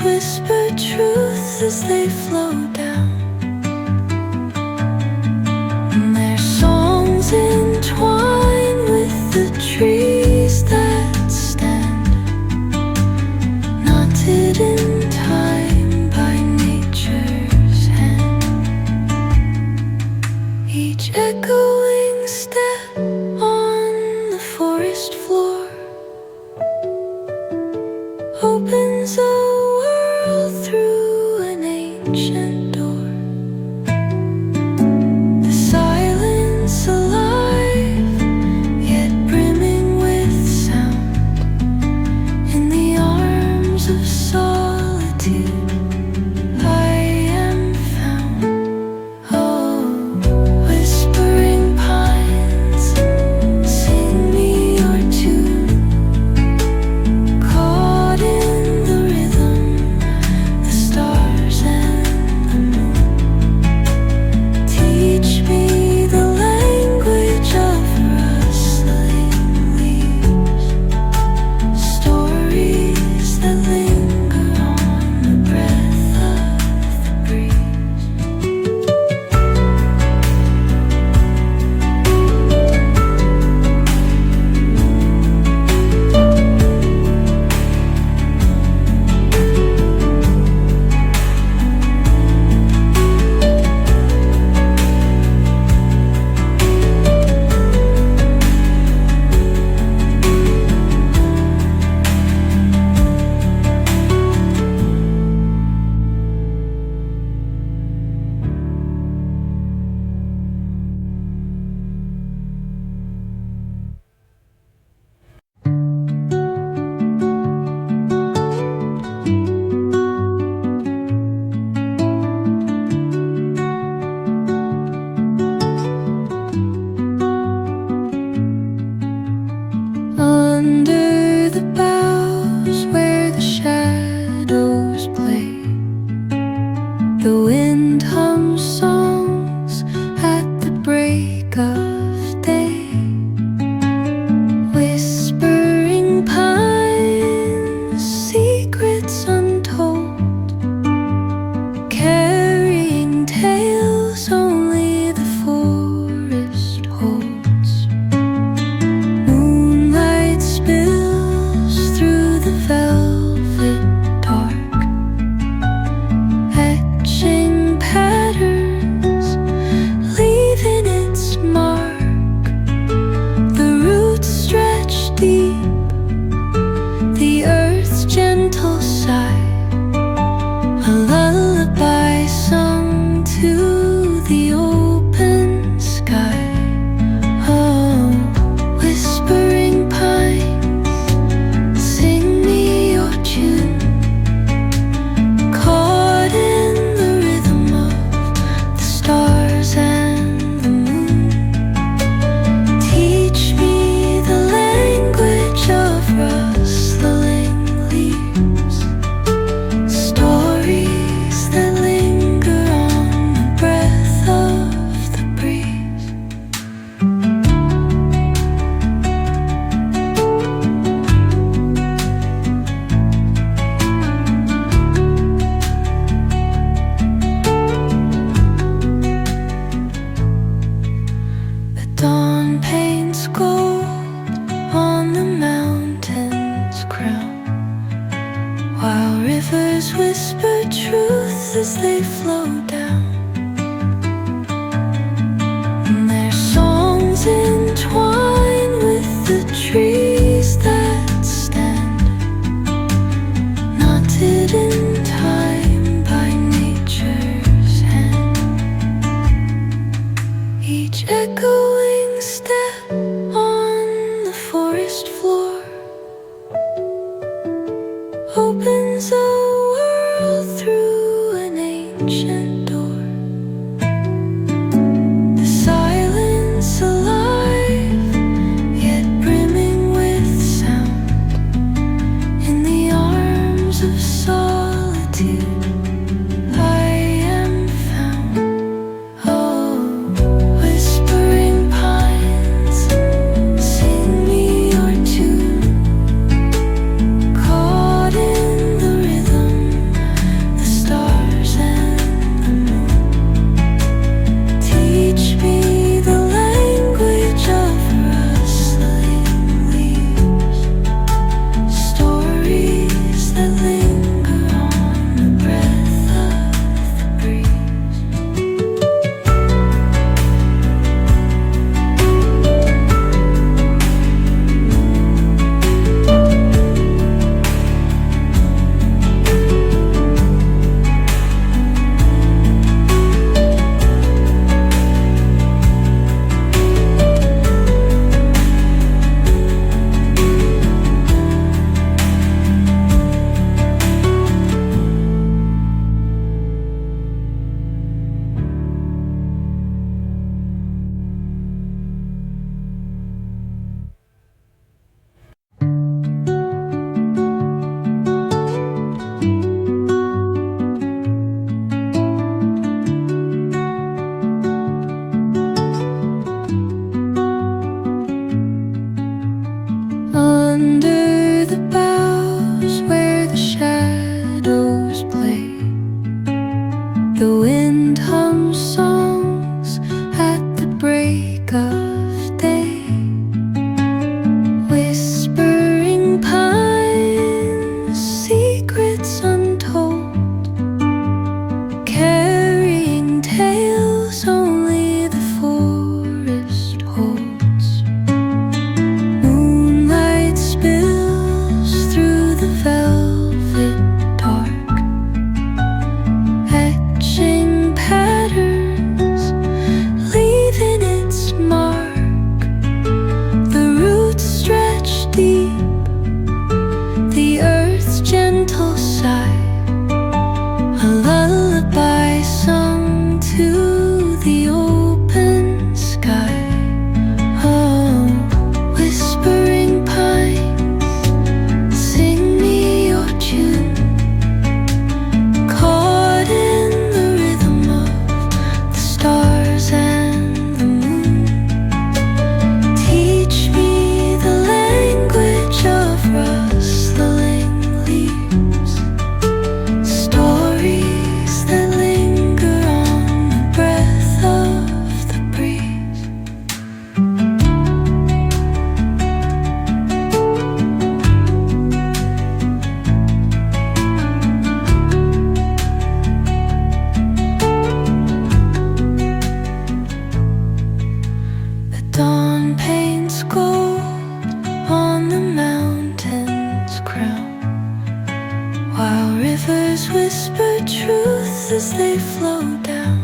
whisper truths as they flow down, and their songs entwine with the trees that stand, knotted in time by nature's hand. Each echoing step on the forest floor opens a world through an ancient door. The silence alive, yet brimming with sound, in the arms of solitude I am found. Oh, whispering pines, sing me your tune, caught in the rhythm, the stars and the moon. Teach me the language of rustling leaves, stories that linger on the breath of the breeze. Under the boughs where the shadows play, the wind hums songs at the break of day. Whispering pines, secrets untold, carrying tales only the forest holds. Moonlight spills through the velvet dark, etching patterns, leaving its mark. The roots stretch deep, the earth's gentle sigh, a lullaby sung to the open sky. Oh, whispering pines, sing me your tune, caught in the rhythm of the stars and the moon. Teach me the language of rustling leaves, stories that linger on the breath of the breeze. The dawn paints gold on the mountain's crown, while rivers whisper truths as they flow down, and their songs entwine with the trees that stand, knotted in time by nature's hand. Each echoing step on the forest floor opens a world through an ancient door. The silence alive, yet brimming with sound, in the arms of solitude I am found. Oh, whispering pines, sing me your tune, the boughs where the shadows play, the wind hums songs at the break of day. Whispering pines, secrets untold, carrying tales only the forest holds. Moonlight spills through the velvet dark, etching patterns, leaving its mark. The roots stretch deep, the earth's gentle sigh, a lullaby sung to the open sky. Oh, whispering pines, sing me your tune, caught in the rhythm of the stars and the moon. Teach me the language of rustling leaves, stories that linger on the breath of the breeze. The dawn paints gold on the mountain's crown, while rivers whisper truth as they flow down.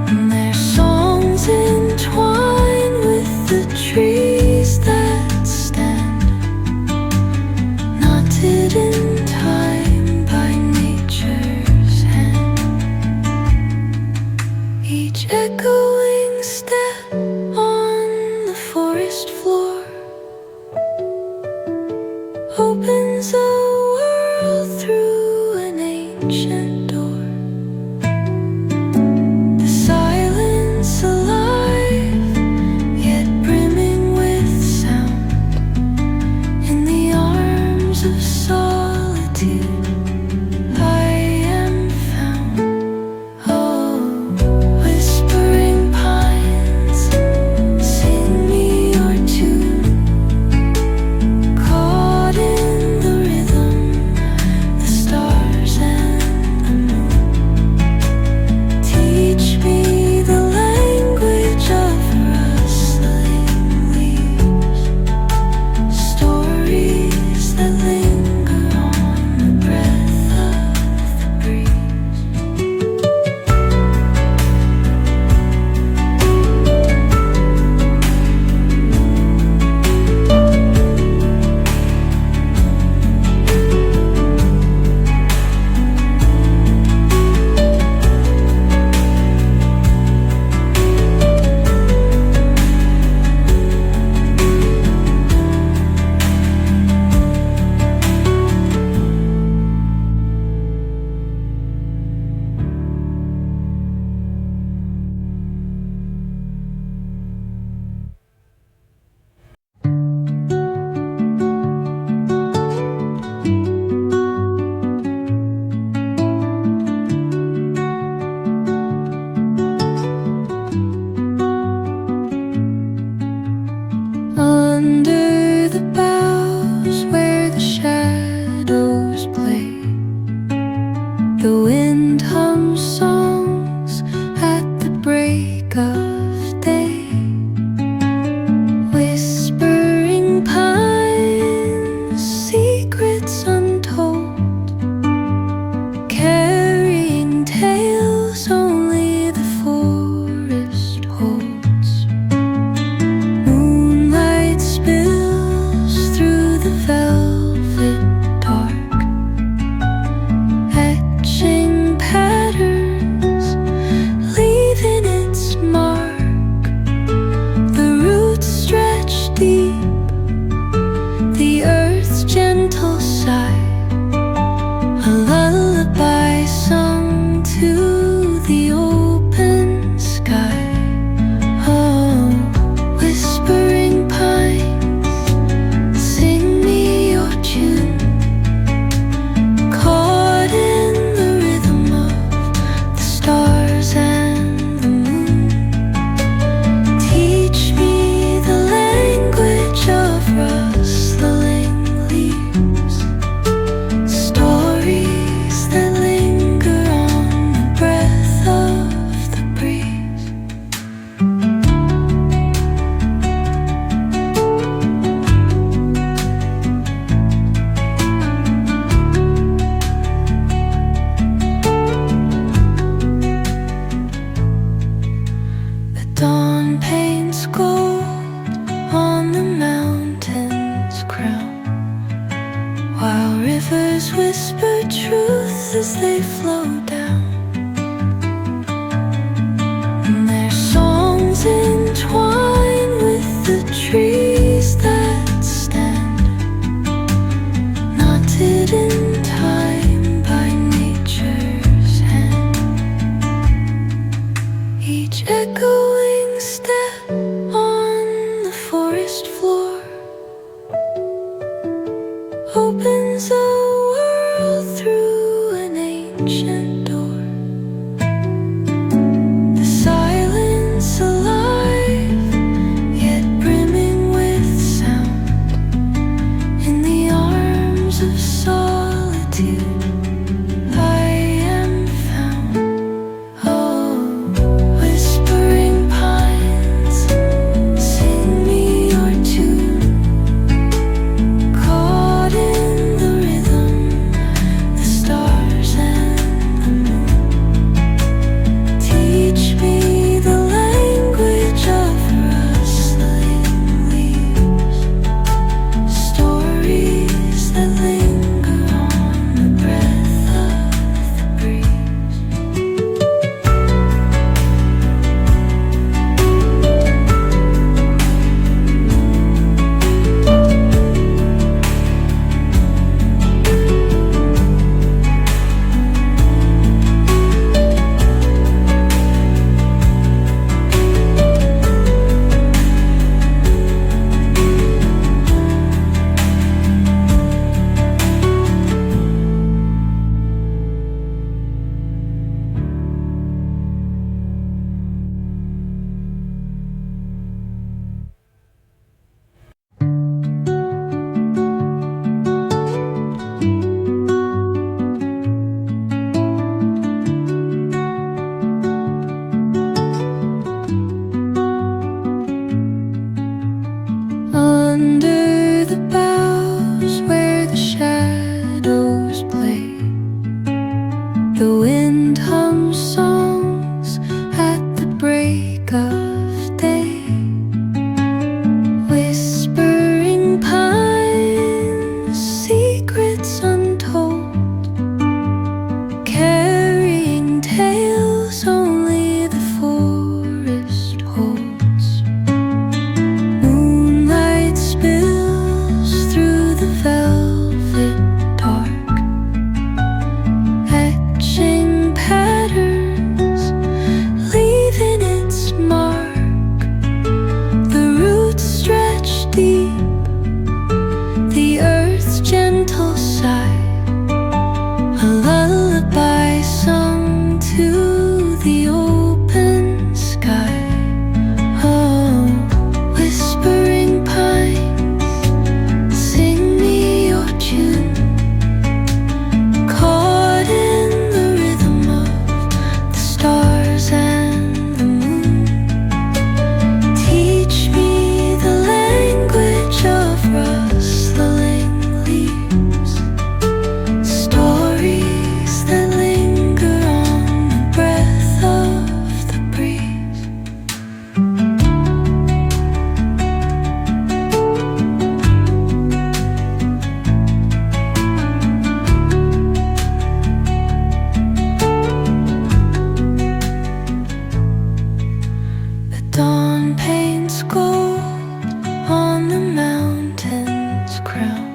And their songs entwine with the trees that stand, knotted in time by nature's hand. Each echoing step on the forest floor opens a world through an ancient door. The silence alive, yet brimming with sound. In the arms of solitude, I am found. Oh, whispering pines, sing me your tune, caught in the rhythm, the stars and the moon. Teach me the language of rustling leaves, stories that linger on the breath of the breeze. Under the boughs where the shadows play, the wind hums songs at the break of day. Whispering pines, secrets untold, carrying tales only the forest holds. Moonlight spills whisper truth as they flow down, and their songs entwine with the trees that stand, knotted in time by nature's hand. Each echoing step on the forest floor opens a world through an ancient door. The silence alive, yet brimming with sound, in the arms of solitude I am found. Oh, whispering pines, sing me your tune, caught in the rhythm, the stars and the moon. Teach me the language of rustling leaves, stories that linger on the breath of the breeze. Under the boughs where the shadows play, the wind hums songs at the break of day. Whispering pines, secrets untold, carrying tales only the forest holds. Moonlight spills through the velvet dark, etching patterns, leaving its mark. The roots stretch deep, the earth's gentle sigh, a lullaby sung to the open sky. Oh, whispering pines, sing me your tune, caught in the rhythm of the stars and the moon. Teach me the language of rustling leaves, stories that linger on the breath of the breeze. The dawn paints gold on the mountain's crown,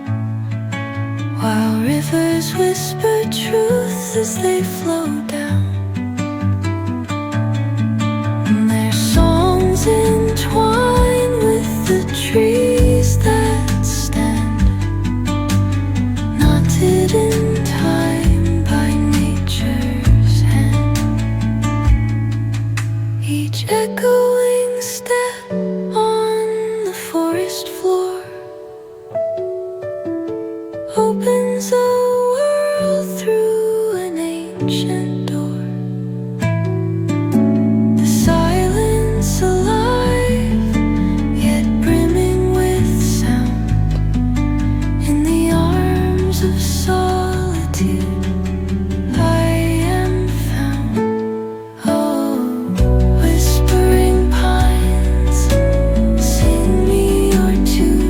while rivers whisper truth as they flow down, and their songs entwine with the trees that stand, knotted in time by nature's hand. Each echoing step on the forest floor opens a world through an ancient door. The silence alive, yet brimming with sound, in the arms of solitude I am found. Oh, whispering pines, sing me your tune,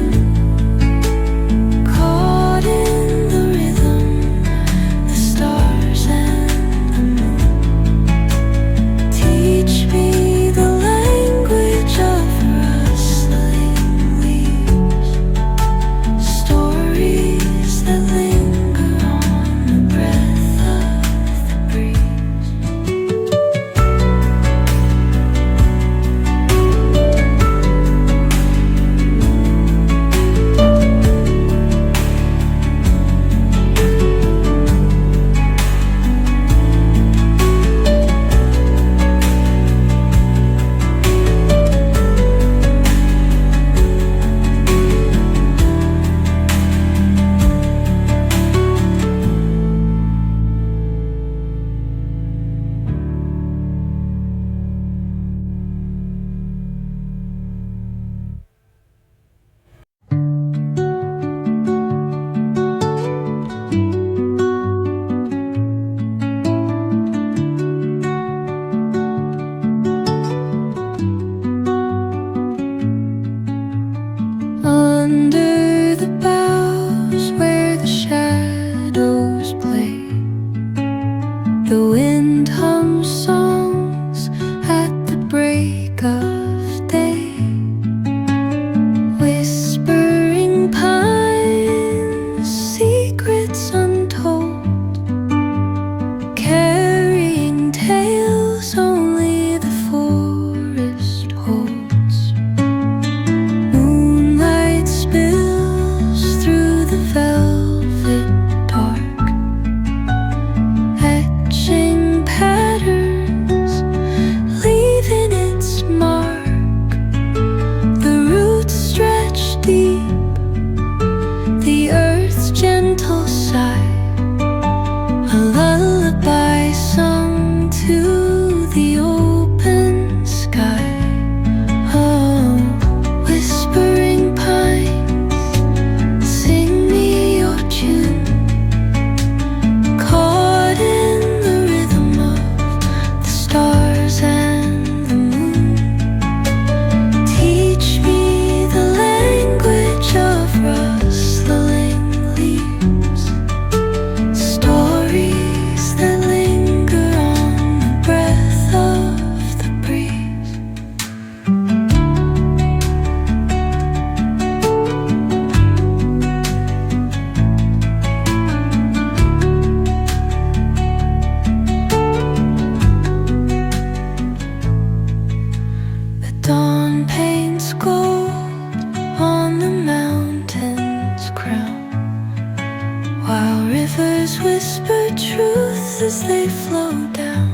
Under the boughs where the shadows play, the wind hums songs at the break of day. Whispering pines, secrets untold, carrying tales only the forest holds. Moonlight spills through the velvet dark, etching patterns, leaving its mark. The roots stretch deep, the earth's gentle sigh, a lullaby sung to the open sky. Oh, whispering pines, sing me your tune, caught in the rhythm of the stars and the moon. Teach me the language of rustling leaves, stories that linger on the breath of the breeze. The dawn paints gold on the mountain's crown, while rivers whisper truth as they flow down.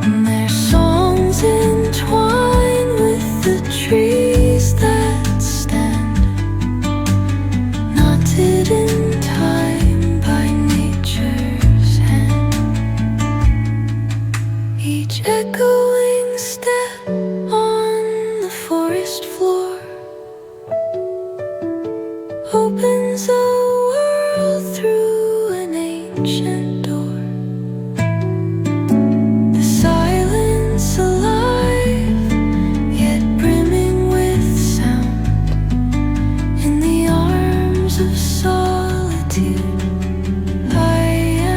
And their songs entwine with the trees that stand, knotted in time by nature's hand. Each echoing step on the forest floor opens a world through an ancient door. The silence alive, yet brimming with sound. In the arms of solitude, I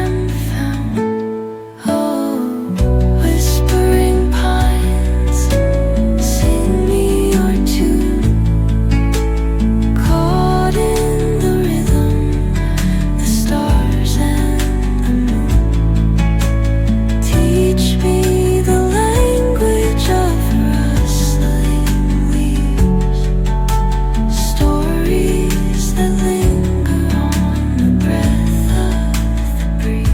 am found. Oh, whispering pines, sing me your tune, caught in the rhythm, the stars and the moon. Teach me the language of rustling leaves, stories that linger on the breath of the breeze.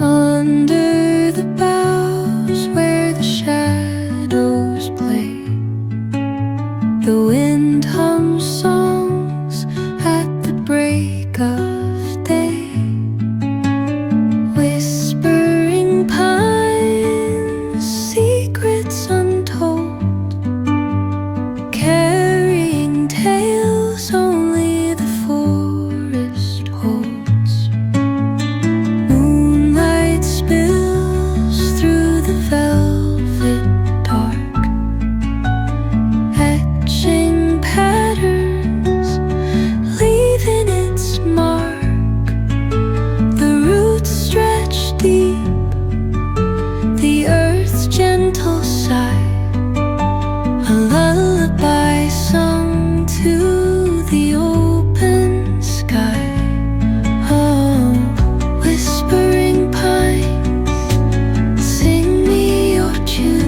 Under the boughs where the shadows play, the wind hums songs at the break of day. Whispering pines, secrets untold, carrying tales only the forest holds. Moonlight spills through the velvet dark, etching patterns, leaving its mark. The roots stretch deep, the earth's gentle sigh, a lullaby sung to the